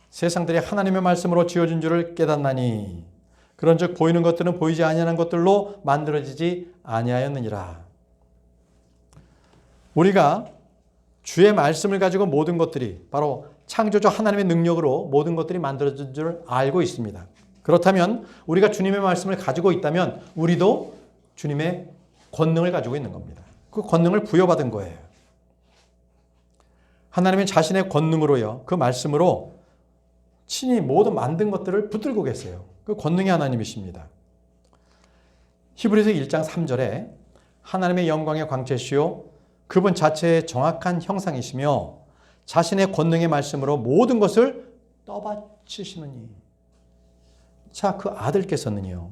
세상들이 하나님의 말씀으로 지어진 줄을 깨닫나니 그런즉 보이는 것들은 보이지 아니하는 것들로 만들어지지 아니하였느니라. 우리가 주의 말씀을 가지고 모든 것들이 바로 창조주 하나님의 능력으로 모든 것들이 만들어진 줄 알고 있습니다. 그렇다면 우리가 주님의 말씀을 가지고 있다면 우리도 주님의 권능을 가지고 있는 겁니다. 그 권능을 부여받은 거예요. 하나님은 자신의 권능으로요, 그 말씀으로 친히 모든 만든 것들을 붙들고 계세요. 그 권능의 하나님이십니다. 히브리서 1장 3절에 하나님의 영광의 광채시요 그분 자체의 정확한 형상이시며 자신의 권능의 말씀으로 모든 것을 떠받치시느니. 자, 그 아들께서는요,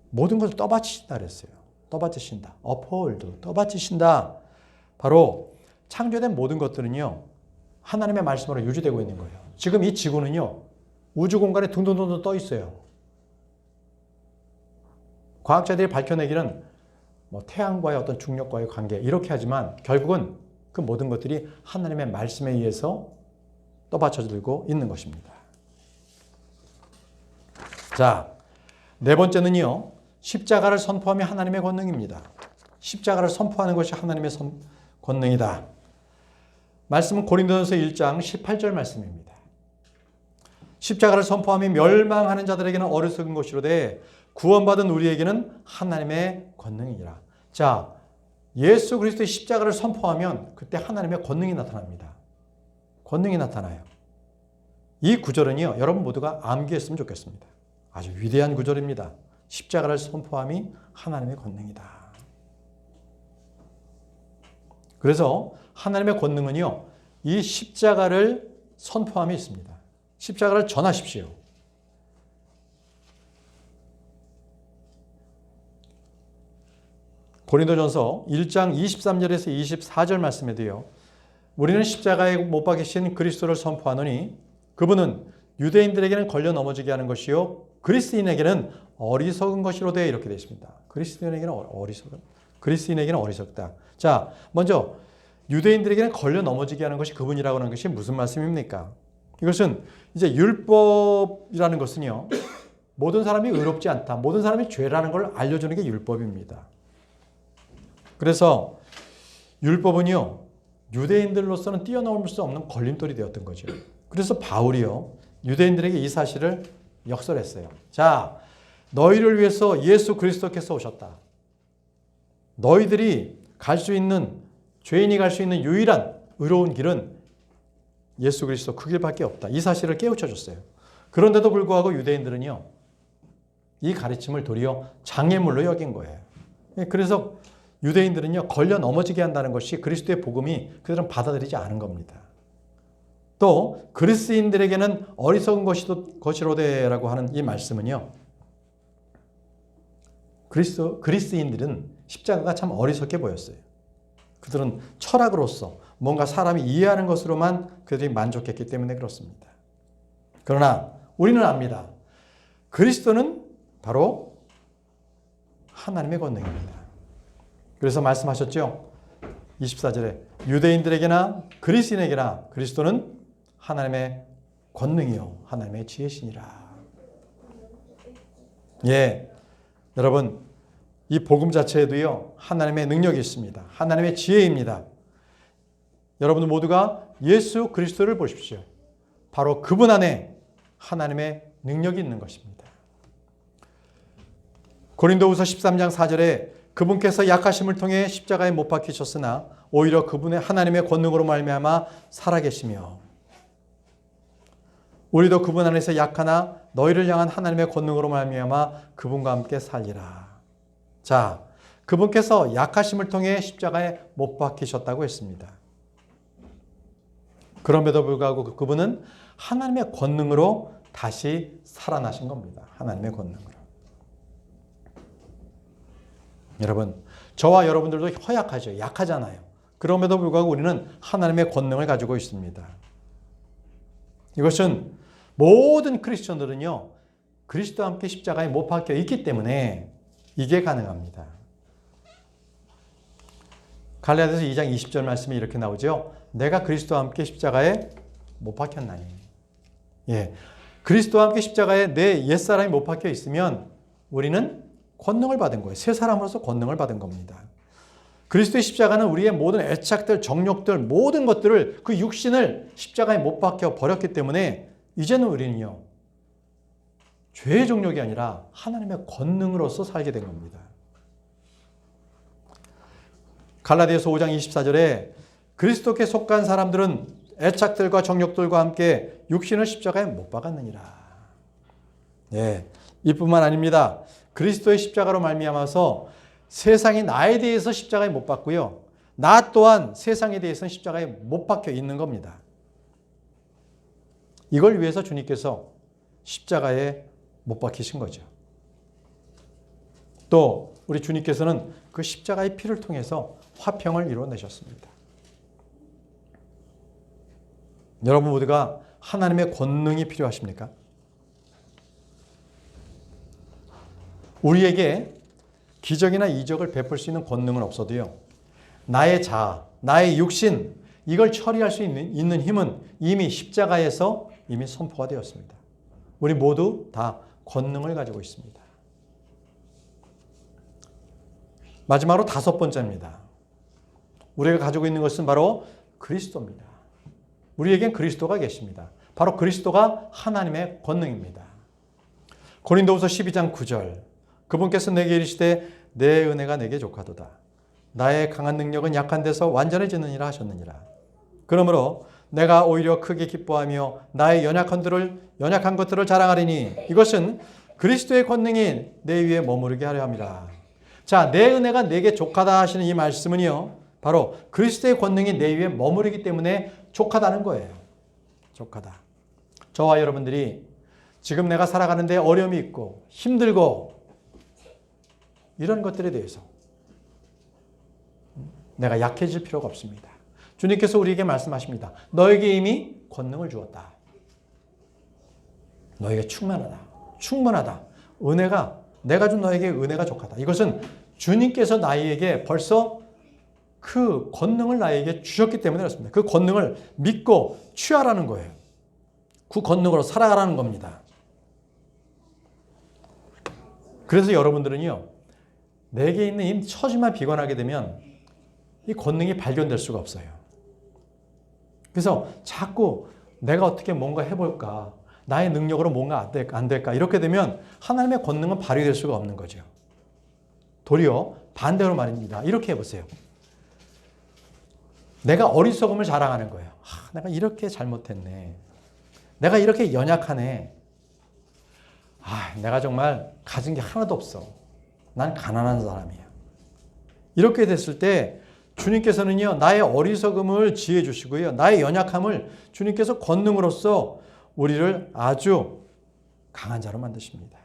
모든 것을 떠받치신다 그랬어요. 떠받치신다. uphold, 떠받치신다. 바로 창조된 모든 것들은요, 하나님의 말씀으로 유지되고 있는 거예요. 지금 이 지구는요, 우주 공간에 둥둥둥둥 떠 있어요. 과학자들이 밝혀내기는 뭐 태양과의 어떤 중력과의 관계 이렇게 하지만 결국은 그 모든 것들이 하나님의 말씀에 의해서 떠받쳐지고 있는 것입니다. 자, 네 번째는요, 십자가를 선포함이 하나님의 권능입니다. 십자가를 선포하는 것이 하나님의 권능이다. 말씀은 고린도전서 1장 18절 말씀입니다. 십자가를 선포함이 멸망하는 자들에게는 어리석은 것이로되 구원받은 우리에게는 하나님의 권능이라. 자, 예수 그리스도의 십자가를 선포하면 그때 하나님의 권능이 나타납니다. 권능이 나타나요. 이 구절은요, 여러분 모두가 암기했으면 좋겠습니다. 아주 위대한 구절입니다. 십자가를 선포함이 하나님의 권능이다. 그래서 하나님의 권능은요, 이 십자가를 선포함이 있습니다. 십자가를 전하십시오. 고린도전서 1장 23절에서 24절 말씀에도요, 우리는 십자가에 못 박히신 그리스도를 선포하노니 그분은 유대인들에게는 걸려 넘어지게 하는 것이요 그리스인에게는 어리석은 것이로되, 이렇게 되어 있습니다. 그리스인에게는 어리석다. 자, 먼저 유대인들에게는 걸려 넘어지게 하는 것이 그분이라고 하는 것이 무슨 말씀입니까? 이것은 이제 율법이라는 것은요, 모든 사람이 의롭지 않다, 모든 사람이 죄라는 걸 알려주는 게 율법입니다. 그래서 율법은요, 유대인들로서는 뛰어넘을 수 없는 걸림돌이 되었던 거죠. 그래서 바울이요, 유대인들에게 이 사실을 역설했어요. 자, 너희를 위해서 예수 그리스도께서 오셨다. 너희들이 갈 수 있는, 죄인이 갈 수 있는 유일한 의로운 길은 예수 그리스도 그 길밖에 없다. 이 사실을 깨우쳐 줬어요. 그런데도 불구하고 유대인들은요, 이 가르침을 도리어 장애물로 여긴 거예요. 그래서 유대인들은요, 걸려 넘어지게 한다는 것이 그리스도의 복음이 그들은 받아들이지 않은 겁니다. 또 그리스인들에게는 어리석은 것이로되라고 하는 이 말씀은요, 그리스인들은 십자가가 참 어리석게 보였어요. 그들은 철학으로서 뭔가 사람이 이해하는 것으로만 그들이 만족했기 때문에 그렇습니다. 그러나 우리는 압니다. 그리스도는 바로 하나님의 권능입니다. 그래서 말씀하셨죠. 24절에 유대인들에게나 그리스인에게나 그리스도는 하나님의 권능이요 하나님의 지혜시니라. 예, 여러분, 이 복음 자체에도요, 하나님의 능력이 있습니다. 하나님의 지혜입니다. 여러분 모두가 예수 그리스도를 보십시오. 바로 그분 안에 하나님의 능력이 있는 것입니다. 고린도후서 13장 4절에 그분께서 약하심을 통해 십자가에 못 박히셨으나 오히려 그분의 하나님의 권능으로 말미암아 살아계시며, 우리도 그분 안에서 약하나 너희를 향한 하나님의 권능으로 말미암아 그분과 함께 살리라. 자, 그분께서 약하심을 통해 십자가에 못 박히셨다고 했습니다. 그럼에도 불구하고 그분은 하나님의 권능으로 다시 살아나신 겁니다. 하나님의 권능으로. 여러분, 저와 여러분들도 허약하죠. 약하잖아요. 그럼에도 불구하고 우리는 하나님의 권능을 가지고 있습니다. 이것은 모든 크리스천들은요, 그리스도와 함께 십자가에 못 박혀 있기 때문에 이게 가능합니다. 갈라디아서 2장 20절 말씀이 이렇게 나오죠. 내가 그리스도와 함께 십자가에 못 박혔나니. 예, 그리스도와 함께 십자가에 내 옛사람이 못 박혀 있으면 우리는 권능을 받은 거예요. 새 사람으로서 권능을 받은 겁니다. 그리스도의 십자가는 우리의 모든 애착들, 정욕들, 모든 것들을, 그 육신을 십자가에 못 박혀 버렸기 때문에 이제는 우리는요, 죄의 정욕이 아니라 하나님의 권능으로서 살게 된 겁니다. 갈라디아서 5장 24절에 그리스도께 속한 사람들은 애착들과 정욕들과 함께 육신을 십자가에 못 박았느니라. 예, 이뿐만 아닙니다. 그리스도의 십자가로 말미암아서 세상이 나에 대해서 십자가에 못 박고요, 나 또한 세상에 대해서는 십자가에 못 박혀 있는 겁니다. 이걸 위해서 주님께서 십자가에 못 박히신 거죠. 또 우리 주님께서는 그 십자가의 피를 통해서 화평을 이루어내셨습니다. 여러분 모두가 하나님의 권능이 필요하십니까? 우리에게 기적이나 이적을 베풀 수 있는 권능은 없어도요, 나의 자아, 나의 육신, 이걸 처리할 수 있는 힘은 이미 십자가에서 이미 선포가 되었습니다. 우리 모두 다 권능을 가지고 있습니다. 마지막으로 5번째입니다. 우리가 가지고 있는 것은 바로 그리스도입니다. 우리에겐 그리스도가 계십니다. 바로 그리스도가 하나님의 권능입니다. 고린도후서 12장 9절, 그분께서 내게 이르시되 내 은혜가 내게 족하도다. 나의 강한 능력은 약한 데서 완전해지느니라 하셨느니라. 그러므로 내가 오히려 크게 기뻐하며 나의 연약한 것들을 자랑하리니 이것은 그리스도의 권능이 내 위에 머무르게 하려 함이라. 자, 내 은혜가 내게 족하다 하시는 이 말씀은요, 바로 그리스도의 권능이 내 위에 머무르기 때문에 족하다는 거예요. 족하다. 저와 여러분들이 지금 내가 살아가는데 어려움이 있고 힘들고 이런 것들에 대해서 내가 약해질 필요가 없습니다. 주님께서 우리에게 말씀하십니다. 너에게 이미 권능을 주었다. 너에게 충분하다. 은혜가, 내가 준 너에게 은혜가 족하다. 이것은 주님께서 나에게 벌써 그 권능을 나에게 주셨기 때문에 그렇습니다. 그 권능을 믿고 취하라는 거예요. 그 권능으로 살아가라는 겁니다. 그래서 여러분들은요, 내게 있는 이 처지만 비관하게 되면 이 권능이 발견될 수가 없어요. 그래서 자꾸 내가 어떻게 뭔가 해볼까, 나의 능력으로 뭔가 안 될까, 이렇게 되면 하나님의 권능은 발휘될 수가 없는 거죠. 도리어 반대로 말입니다. 이렇게 해보세요. 내가 어리석음을 자랑하는 거예요. 내가 이렇게 잘못했네. 내가 이렇게 연약하네. 내가 정말 가진 게 하나도 없어. 난 가난한 사람이야. 이렇게 됐을 때 주님께서는요, 나의 어리석음을 지혜 주시고요, 나의 연약함을 주님께서 권능으로서 우리를 아주 강한 자로 만드십니다.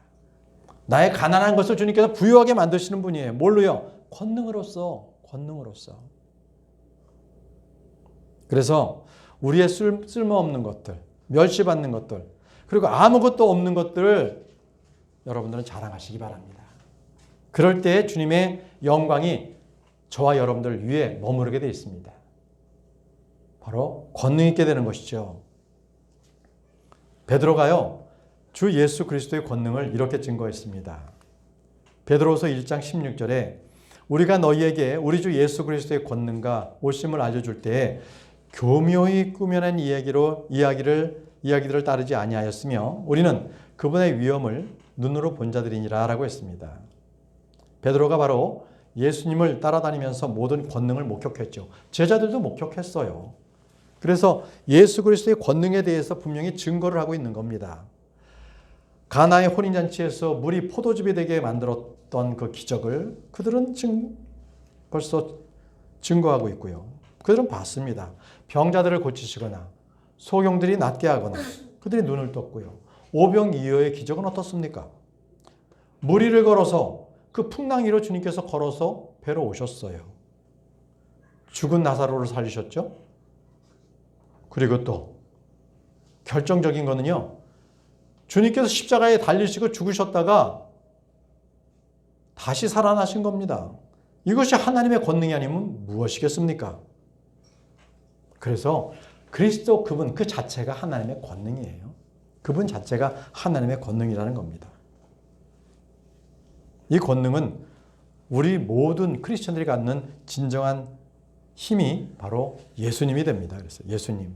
나의 가난한 것을 주님께서 부유하게 만드시는 분이에요. 뭘로요? 권능으로서. 그래서 우리의 쓸모없는 것들, 멸시받는 것들, 그리고 아무것도 없는 것들을 여러분들은 자랑하시기 바랍니다. 그럴 때 주님의 영광이 저와 여러분들 위에 머무르게 되어 있습니다. 바로 권능 있게 되는 것이죠. 베드로가요, 주 예수 그리스도의 권능을 이렇게 증거했습니다. 베드로서 1장 16절에 우리가 너희에게 우리 주 예수 그리스도의 권능과 오심을 알려줄 때에 교묘히 꾸며낸 이야기들을 따르지 아니하였으며 우리는 그분의 위엄을 눈으로 본 자들이니라 라고 했습니다. 베드로가 바로 예수님을 따라다니면서 모든 권능을 목격했죠. 제자들도 목격했어요. 그래서 예수 그리스도의 권능에 대해서 분명히 증거를 하고 있는 겁니다. 가나의 혼인잔치에서 물이 포도즙이 되게 만들었던 그 기적을 그들은 벌써 증거하고 있고요. 그들은 봤습니다. 병자들을 고치시거나 소경들이 낫게 하거나 그들이 눈을 떴고요. 오병이어의 기적은 어떻습니까? 무리를 걸어서 그 풍랑 위로 주님께서 걸어서 배로 오셨어요. 죽은 나사로를 살리셨죠. 그리고 또 결정적인 거는요, 주님께서 십자가에 달리시고 죽으셨다가 다시 살아나신 겁니다. 이것이 하나님의 권능이 아니면 무엇이겠습니까? 그래서 그리스도 그분 그 자체가 하나님의 권능이에요. 그분 자체가 하나님의 권능이라는 겁니다. 이 권능은 우리 모든 크리스천들이 갖는 진정한 힘이 바로 예수님이 됩니다. 그래서 예수님.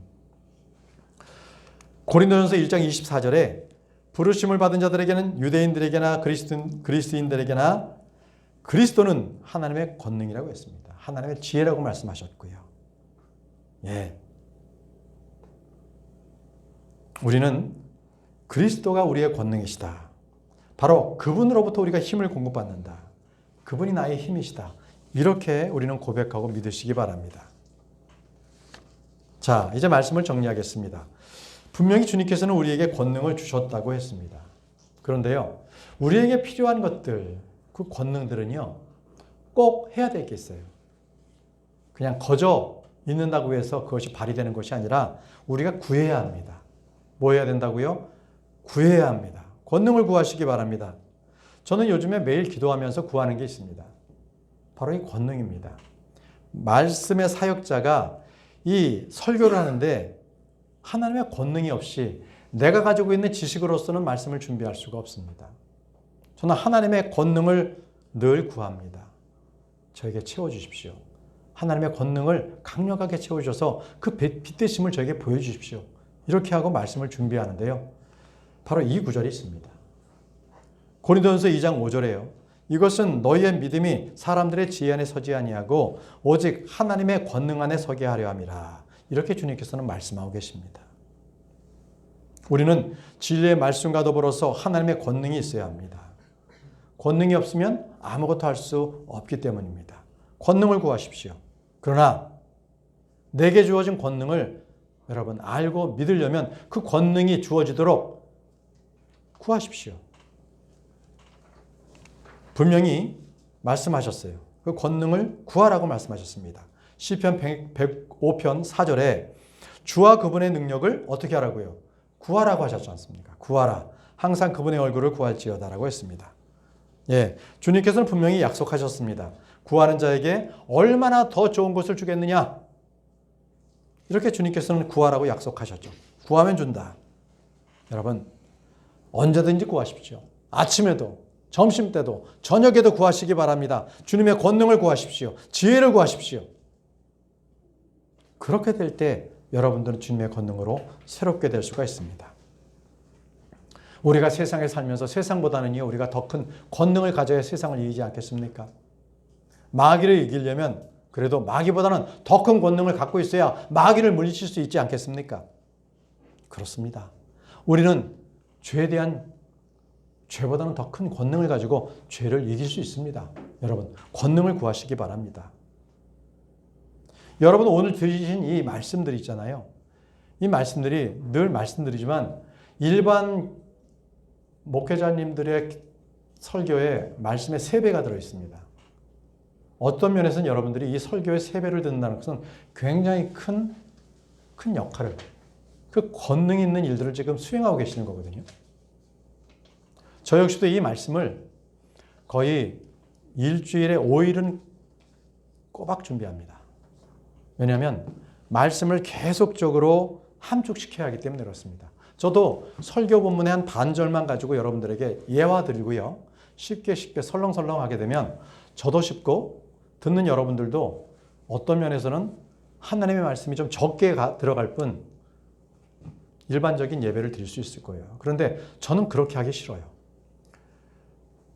고린도전서 1장 24절에 부르심을 받은 자들에게는 유대인들에게나 그리스도인들에게나 그리스도는 하나님의 권능이라고 했습니다. 하나님의 지혜라고 말씀하셨고요. 예. 우리는 그리스도가 우리의 권능이시다. 바로 그분으로부터 우리가 힘을 공급받는다. 그분이 나의 힘이시다. 이렇게 우리는 고백하고 믿으시기 바랍니다. 자, 이제 말씀을 정리하겠습니다. 분명히 주님께서는 우리에게 권능을 주셨다고 했습니다. 그런데요, 우리에게 필요한 것들, 그 권능들은요, 꼭 해야 될 게 있어요. 그냥 거저 있는다고 해서 그것이 발휘되는 것이 아니라 우리가 구해야 합니다. 뭐 해야 된다고요? 구해야 합니다. 권능을 구하시기 바랍니다. 저는 요즘에 매일 기도하면서 구하는 게 있습니다. 바로 이 권능입니다. 말씀의 사역자가 이 설교를 하는데 하나님의 권능이 없이 내가 가지고 있는 지식으로서는 말씀을 준비할 수가 없습니다. 저는 하나님의 권능을 늘 구합니다. 저에게 채워주십시오. 하나님의 권능을 강력하게 채워주셔서 그 빛되심을 저에게 보여주십시오. 이렇게 하고 말씀을 준비하는데요. 바로 이 구절이 있습니다. 고린도전서 2장 5절에요. 이것은 너희의 믿음이 사람들의 지혜 안에 서지 아니하고 오직 하나님의 권능 안에 서게 하려 함이라. 이렇게 주님께서는 말씀하고 계십니다. 우리는 진리의 말씀과 더불어서 하나님의 권능이 있어야 합니다. 권능이 없으면 아무것도 할 수 없기 때문입니다. 권능을 구하십시오. 그러나 내게 주어진 권능을 여러분 알고 믿으려면 그 권능이 주어지도록 구하십시오. 분명히 말씀하셨어요. 그 권능을 구하라고 말씀하셨습니다. 시편 105편 4절에 주와 그분의 능력을 어떻게 하라고요? 구하라고 하셨지 않습니까? 구하라. 항상 그분의 얼굴을 구할지어다라고 했습니다. 예, 주님께서는 분명히 약속하셨습니다. 구하는 자에게 얼마나 더 좋은 것을 주겠느냐? 이렇게 주님께서는 구하라고 약속하셨죠. 구하면 준다. 여러분, 언제든지 구하십시오. 아침에도, 점심때도, 저녁에도 구하시기 바랍니다. 주님의 권능을 구하십시오. 지혜를 구하십시오. 그렇게 될 때 여러분들은 주님의 권능으로 새롭게 될 수가 있습니다. 우리가 세상에 살면서 세상보다는 우리가 더 큰 권능을 가져야 세상을 이기지 않겠습니까? 마귀를 이기려면 그래도 마귀보다는 더 큰 권능을 갖고 있어야 마귀를 물리칠 수 있지 않겠습니까? 그렇습니다. 우리는 죄에 대한 죄보다는 더 큰 권능을 가지고 죄를 이길 수 있습니다. 여러분, 권능을 구하시기 바랍니다. 여러분, 오늘 들으신 이 말씀들이 있잖아요. 이 말씀들이 늘 말씀드리지만 일반 목회자님들의 설교에 말씀의 3배가 들어있습니다. 어떤 면에서는 여러분들이 이 설교의 3배를 듣는다는 것은 굉장히 큰 역할을, 그 권능 있는 일들을 지금 수행하고 계시는 거거든요. 저 역시도 이 말씀을 거의 일주일에 5일은 꼬박 준비합니다. 왜냐하면 말씀을 계속적으로 함축시켜야 하기 때문에 그렇습니다. 저도 설교 본문의 한 반절만 가지고 여러분들에게 예화 드리고요. 쉽게 설렁설렁 하게 되면 저도 쉽고 듣는 여러분들도 어떤 면에서는 하나님의 말씀이 좀 적게 들어갈 뿐 일반적인 예배를 드릴 수 있을 거예요. 그런데 저는 그렇게 하기 싫어요.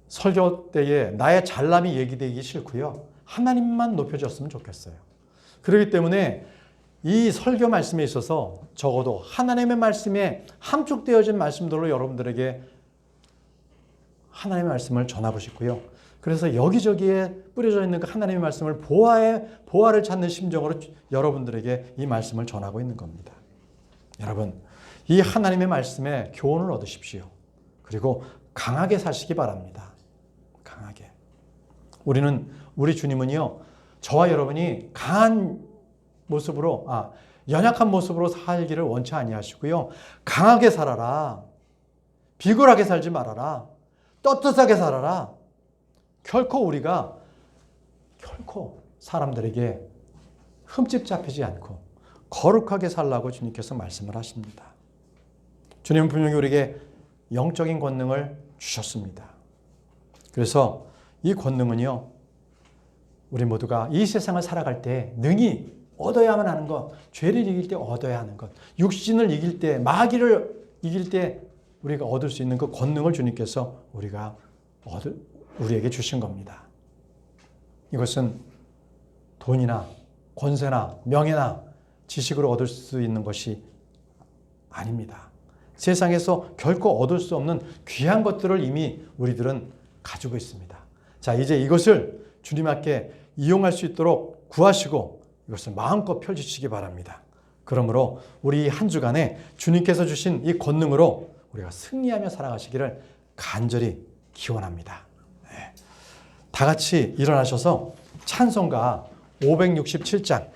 설교 때에 나의 잘남이 얘기되기 싫고요. 하나님만 높여졌으면 좋겠어요. 그렇기 때문에 이 설교 말씀에 있어서 적어도 하나님의 말씀에 함축되어진 말씀들로 여러분들에게 하나님의 말씀을 전하고 싶고요. 그래서 여기저기에 뿌려져 있는 그 하나님의 말씀을 보화를 찾는 심정으로 여러분들에게 이 말씀을 전하고 있는 겁니다. 여러분, 이 하나님의 말씀에 교훈을 얻으십시오. 그리고 강하게 사시기 바랍니다. 강하게. 우리 주님은요, 저와 여러분이 강한 모습으로, 연약한 모습으로 살기를 원치 아니하시고요. 강하게 살아라. 비굴하게 살지 말아라. 떳떳하게 살아라. 결코 사람들에게 흠집 잡히지 않고 거룩하게 살라고 주님께서 말씀을 하십니다. 주님은 분명히 우리에게 영적인 권능을 주셨습니다. 그래서 이 권능은요, 우리 모두가 이 세상을 살아갈 때 능히 얻어야만 하는 것, 죄를 이길 때 얻어야 하는 것, 육신을 이길 때, 마귀를 이길 때 우리가 얻을 수 있는 그 권능을 주님께서 우리에게 주신 겁니다. 이것은 돈이나 권세나 명예나 지식으로 얻을 수 있는 것이 아닙니다. 세상에서 결코 얻을 수 없는 귀한 것들을 이미 우리들은 가지고 있습니다. 자, 이제 이것을 주님 앞에 이용할 수 있도록 구하시고 이것을 마음껏 펼치시기 바랍니다. 그러므로 우리 한 주간에 주님께서 주신 이 권능으로 우리가 승리하며 살아가시기를 간절히 기원합니다. 다 같이 일어나셔서 찬송가 567장